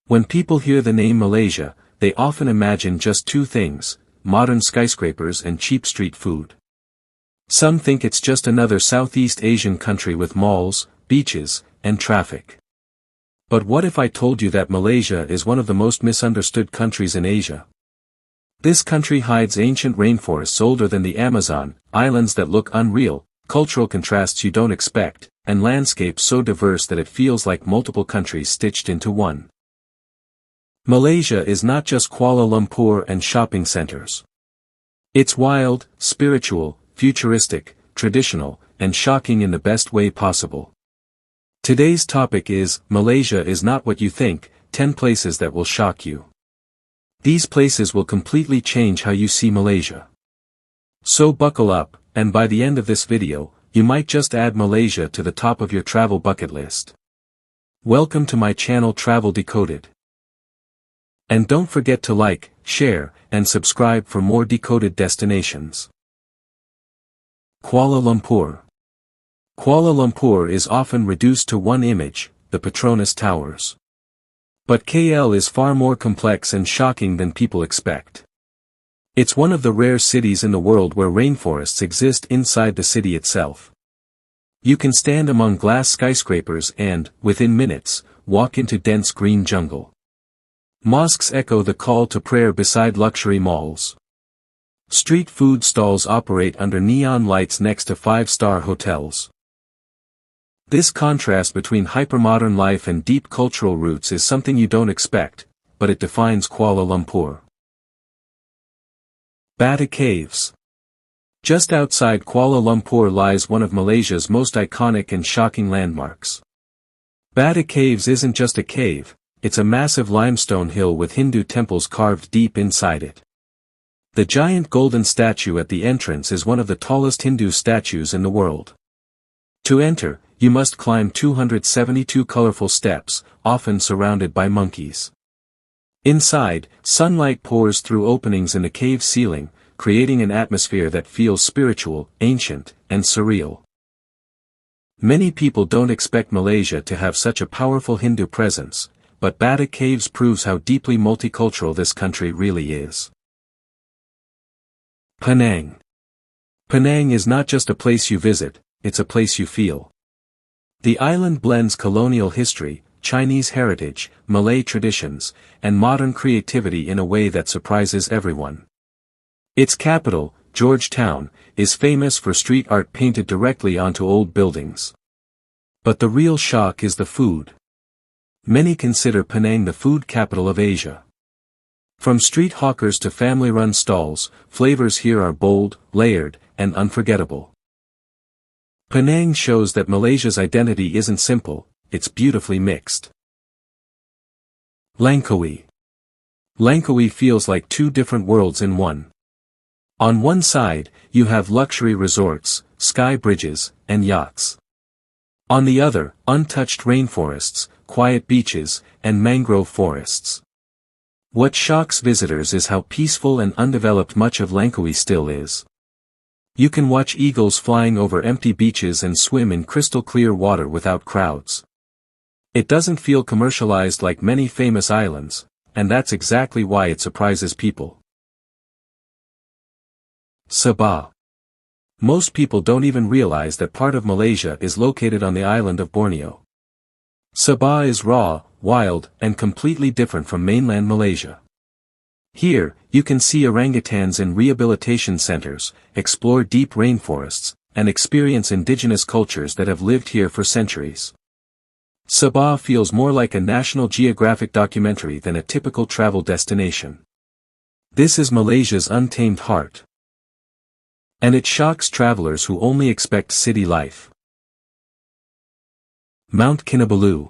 When people hear the name Malaysia, they often imagine just two things: modern skyscrapers and cheap street food. Some think it's just another Southeast Asian country with malls, beaches, and traffic. But what if I told you that Malaysia is one of the most misunderstood countries in Asia? This country hides ancient rainforests older than the Amazon, islands that look unreal, cultural contrasts you don't expect, and landscapes so diverse that it feels like multiple countries stitched into one. Malaysia is not just Kuala Lumpur and shopping centers. It's wild, spiritual, futuristic, traditional, and shocking in the best way possible. Today's topic is, Malaysia is not what you think, 10 places that will shock you. These places will completely change how you see Malaysia. So buckle up, and by the end of this video, you might just add Malaysia to the top of your travel bucket list. Welcome to my channel Travel Decoded. And don't forget to like, share, and subscribe for more decoded destinations. Kuala Lumpur. Kuala Lumpur is often reduced to one image, the Petronas Towers. But KL is far more complex and shocking than people expect. It's one of the rare cities in the world where rainforests exist inside the city itself. You can stand among glass skyscrapers and, within minutes, walk into dense green jungle. Mosques echo the call to prayer beside luxury malls. Street food stalls operate under neon lights next to five-star hotels. This contrast between hypermodern life and deep cultural roots is something you don't expect, but it defines Kuala Lumpur. Batu Caves. Just outside Kuala Lumpur lies one of Malaysia's most iconic and shocking landmarks. Batu Caves isn't just a cave, it's a massive limestone hill with Hindu temples carved deep inside it. The giant golden statue at the entrance is one of the tallest Hindu statues in the world. To enter, you must climb 272 colorful steps, often surrounded by monkeys. Inside, sunlight pours through openings in the cave ceiling, creating an atmosphere that feels spiritual, ancient, and surreal. Many people don't expect Malaysia to have such a powerful Hindu presence, but Batu Caves proves how deeply multicultural this country really is. Penang. Penang is not just a place you visit, it's a place you feel. The island blends colonial history, Chinese heritage, Malay traditions, and modern creativity in a way that surprises everyone. Its capital, Georgetown, is famous for street art painted directly onto old buildings. But the real shock is the food. Many consider Penang the food capital of Asia. From street hawkers to family-run stalls, flavors here are bold, layered, and unforgettable. Penang shows that Malaysia's identity isn't simple, it's beautifully mixed. Langkawi. Langkawi feels like two different worlds in one. On one side, you have luxury resorts, sky bridges, and yachts. On the other, untouched rainforests, quiet beaches, and mangrove forests. What shocks visitors is how peaceful and undeveloped much of Langkawi still is. You can watch eagles flying over empty beaches and swim in crystal-clear water without crowds. It doesn't feel commercialized like many famous islands, and that's exactly why it surprises people. Sabah. Most people don't even realize that part of Malaysia is located on the island of Borneo. Sabah is raw, wild, and completely different from mainland Malaysia. Here, you can see orangutans in rehabilitation centers, explore deep rainforests, and experience indigenous cultures that have lived here for centuries. Sabah feels more like a National Geographic documentary than a typical travel destination. This is Malaysia's untamed heart. And it shocks travelers who only expect city life. Mount Kinabalu.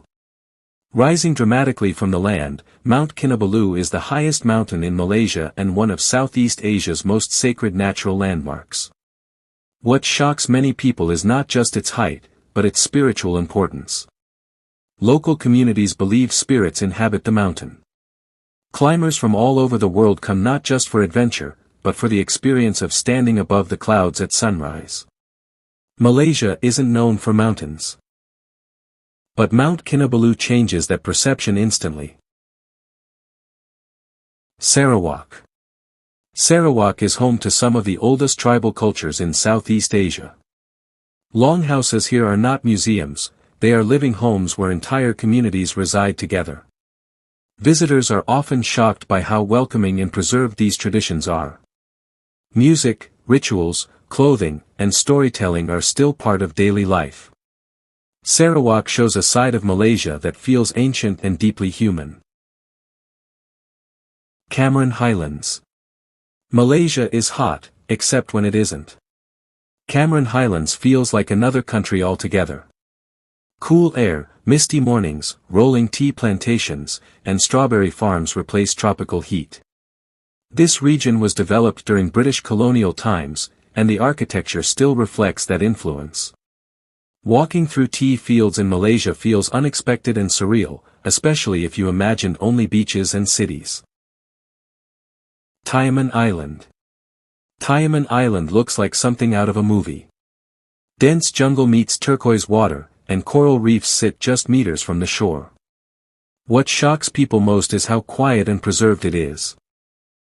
Rising dramatically from the land, Mount Kinabalu is the highest mountain in Malaysia and one of Southeast Asia's most sacred natural landmarks. What shocks many people is not just its height, but its spiritual importance. Local communities believe spirits inhabit the mountain. Climbers from all over the world come not just for adventure, but for the experience of standing above the clouds at sunrise. Malaysia isn't known for mountains. But Mount Kinabalu changes that perception instantly. Sarawak. Sarawak is home to some of the oldest tribal cultures in Southeast Asia. Longhouses here are not museums, they are living homes where entire communities reside together. Visitors are often shocked by how welcoming and preserved these traditions are. Music, rituals, clothing, and storytelling are still part of daily life. Sarawak shows a side of Malaysia that feels ancient and deeply human. Cameron Highlands. Malaysia is hot, except when it isn't. Cameron Highlands feels like another country altogether. Cool air, misty mornings, rolling tea plantations, and strawberry farms replace tropical heat. This region was developed during British colonial times, and the architecture still reflects that influence. Walking through tea fields in Malaysia feels unexpected and surreal, especially if you imagine only beaches and cities. Tioman Island. Tioman Island looks like something out of a movie. Dense jungle meets turquoise water, and coral reefs sit just meters from the shore. What shocks people most is how quiet and preserved it is.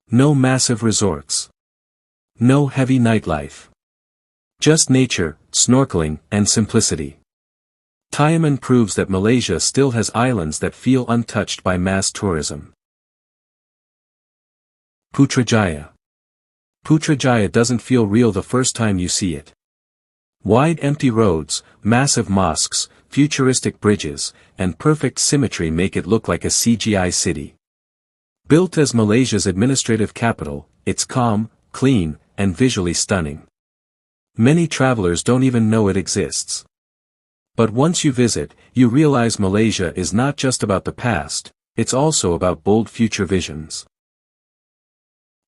No massive resorts. No heavy nightlife. Just nature, snorkeling, and simplicity. Tioman proves that Malaysia still has islands that feel untouched by mass tourism. Putrajaya. Putrajaya doesn't feel real the first time you see it. Wide empty roads, massive mosques, futuristic bridges, and perfect symmetry make it look like a CGI city. Built as Malaysia's administrative capital, it's calm, clean, and visually stunning. Many travelers don't even know it exists. But once you visit, you realize Malaysia is not just about the past, it's also about bold future visions.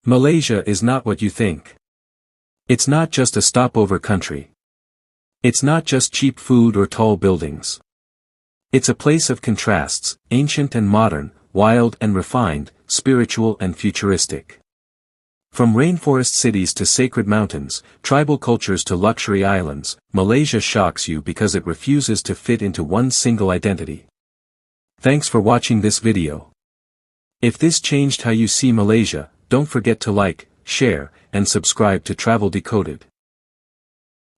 Malaysia is not what you think. It's not just a stopover country. It's not just cheap food or tall buildings. It's a place of contrasts, ancient and modern, wild and refined, spiritual and futuristic. From rainforest cities to sacred mountains, tribal cultures to luxury islands, Malaysia shocks you because it refuses to fit into one single identity. Thanks for watching this video. If this changed how you see Malaysia, don't forget to like, share, and subscribe to Travel Decoded.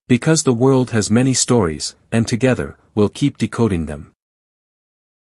Because the world has many stories, and together, we'll keep decoding them.